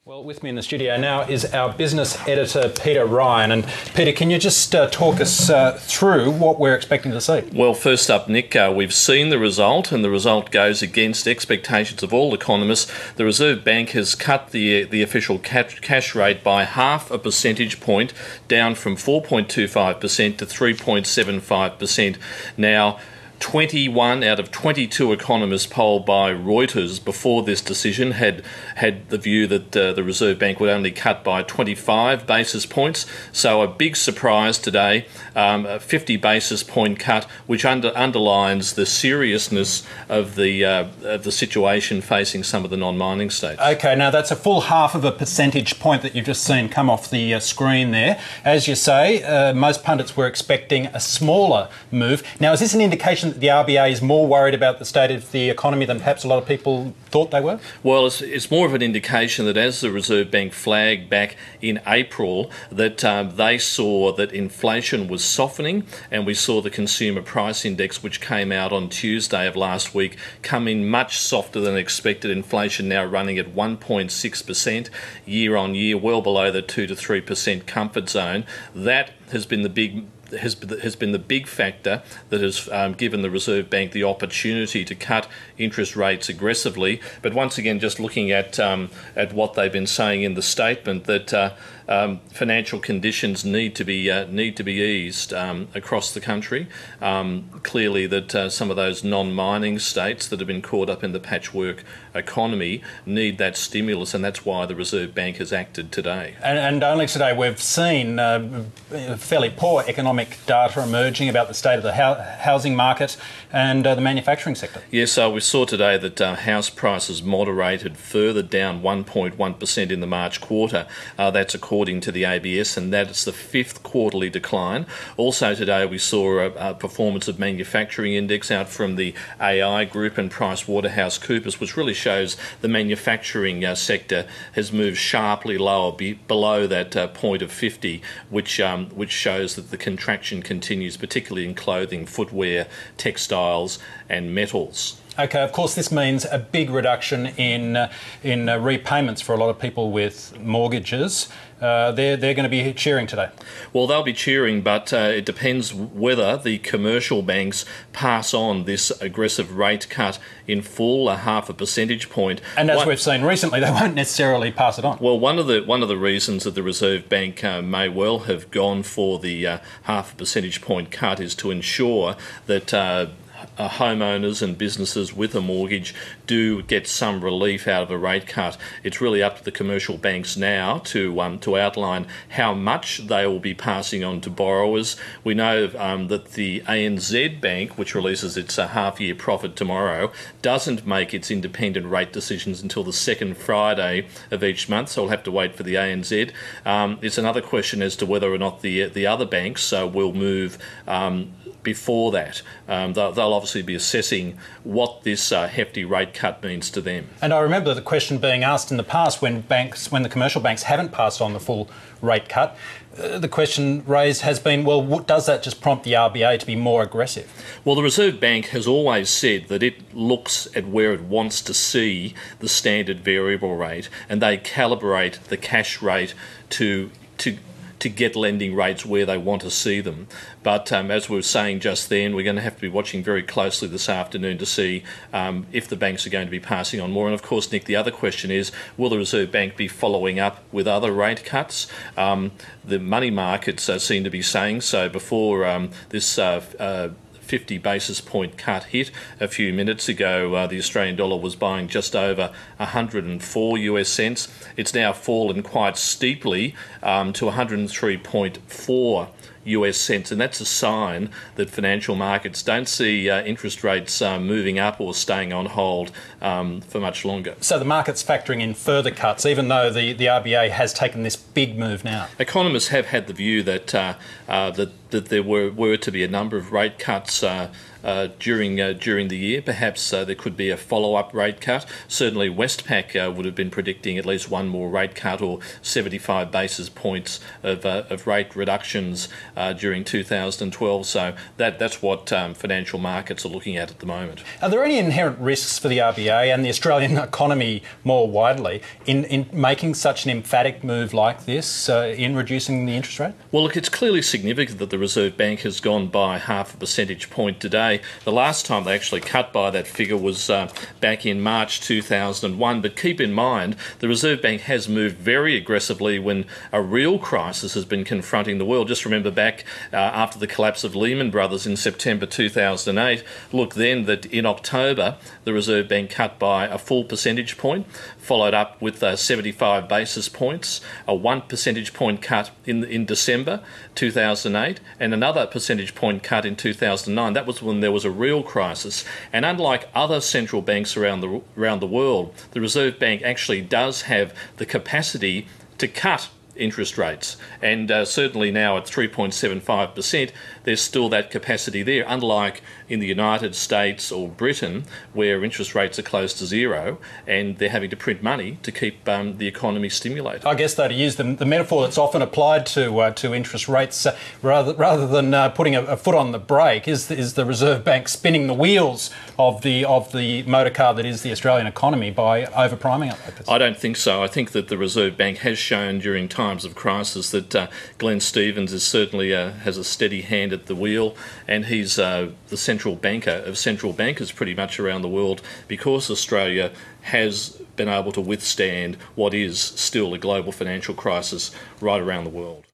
Well, with me in the studio now is our business editor, Peter Ryan. And Peter, can you just talk us through what we're expecting to see? Well, first up, Nick, we've seen the result, and the result goes against expectations of all economists. The Reserve Bank has cut the official cash rate by half a percentage point, down from 4.25% to 3.75%. Now, 21 out of 22 economists polled by Reuters before this decision had the view that the Reserve Bank would only cut by 25 basis points. So a big surprise today, a 50 basis point cut, which underlines the seriousness of the situation facing some of the non-mining states. Okay, now that's a full half of a percentage point that you've just seen come off the screen there. As you say, most pundits were expecting a smaller move. Now, is this an indication that the RBA is more worried about the state of the economy than perhaps a lot of people thought they were? Well, it's more of an indication that as the Reserve Bank flagged back in April that they saw that inflation was softening, and we saw the consumer price index, which came out on Tuesday of last week, come in much softer than expected. Inflation now running at 1.6% year on year, well below the 2 to 3% comfort zone. That has been the big factor that has given the Reserve Bank the opportunity to cut interest rates aggressively. But once again, just looking at what they've been saying in the statement, that financial conditions need to be eased across the country. Clearly, that some of those non-mining states that have been caught up in the patchwork economy need that stimulus, and that's why the Reserve Bank has acted today. And only today we've seen fairly poor economic data emerging about the state of the housing market and the manufacturing sector. Yes, so we saw today that house prices moderated further, down 1.1% in the March quarter. That's according to the ABS, and that's the fifth quarterly decline. Also today we saw a performance of manufacturing index out from the AI Group and PricewaterhouseCoopers, which really shows the manufacturing sector has moved sharply lower, below that point of 50, which shows that the contraction continues, particularly in clothing, footwear, textiles and metals. Okay, of course this means a big reduction in repayments for a lot of people with mortgages. They're going to be cheering today. Well, they'll be cheering, but it depends whether the commercial banks pass on this aggressive rate cut in full, a half a percentage point. And as we've seen recently, they won't necessarily pass it on. Well, one of the reasons that the Reserve Bank may well have gone for the half a percentage point cut is to ensure that homeowners and businesses with a mortgage do get some relief out of a rate cut. It's really up to the commercial banks now to outline how much they will be passing on to borrowers. We know that the ANZ Bank, which releases its half-year profit tomorrow, doesn't make its independent rate decisions until the second Friday of each month, so we'll have to wait for the ANZ. It's another question as to whether or not the other banks will move before that. They'll obviously be assessing what this hefty rate cut means to them. And I remember the question being asked in the past when the commercial banks haven't passed on the full rate cut. The question raised has been, well, does that just prompt the RBA to be more aggressive? Well, the Reserve Bank has always said that it looks at where it wants to see the standard variable rate, and they calibrate the cash rate to get lending rates where they want to see them. But as we were saying just then, we're going to have to be watching very closely this afternoon to see if the banks are going to be passing on more. And of course, Nick, the other question is, will the Reserve Bank be following up with other rate cuts? The money markets seem to be saying so. Before this 50 basis point cut hit a few minutes ago, the Australian dollar was buying just over 104 US cents. It's now fallen quite steeply to 103.4 US cents, and that's a sign that financial markets don't see interest rates moving up or staying on hold for much longer. So the market's factoring in further cuts, even though the RBA has taken this big move now. Economists have had the view that there were to be a number of rate cuts during the year. Perhaps there could be a follow-up rate cut. Certainly Westpac would have been predicting at least one more rate cut or 75 basis points of rate reductions during 2012. So that's what financial markets are looking at the moment. Are there any inherent risks for the RBA and the Australian economy more widely in making such an emphatic move like this in reducing the interest rate? Well, look, it's clearly significant that the Reserve Bank has gone by half a percentage point today. The last time they actually cut by that figure was back in March 2001. But keep in mind, the Reserve Bank has moved very aggressively when a real crisis has been confronting the world. Just remember back after the collapse of Lehman Brothers in September 2008. Look then that in October, the Reserve Bank cut by a full percentage point, followed up with 75 basis points, a 1 percentage point cut in December 2008, and another percentage point cut in 2009. That was when there was a real crisis. And unlike other central banks around the world, the Reserve Bank actually does have the capacity to cut interest rates, and certainly now at 3.75%, there's still that capacity there, unlike in the United States or Britain, where interest rates are close to zero and they're having to print money to keep the economy stimulated. I guess, though, to use the metaphor that's often applied to interest rates, rather than putting a foot on the brake, is the Reserve Bank spinning the wheels of the motor car that is the Australian economy by overpriming it like this? I don't think so. I think that the Reserve Bank has shown during times of crisis that Glenn Stevens is certainly has a steady hand at the wheel, and he's the central banker of central bankers pretty much around the world, because Australia has been able to withstand what is still a global financial crisis right around the world.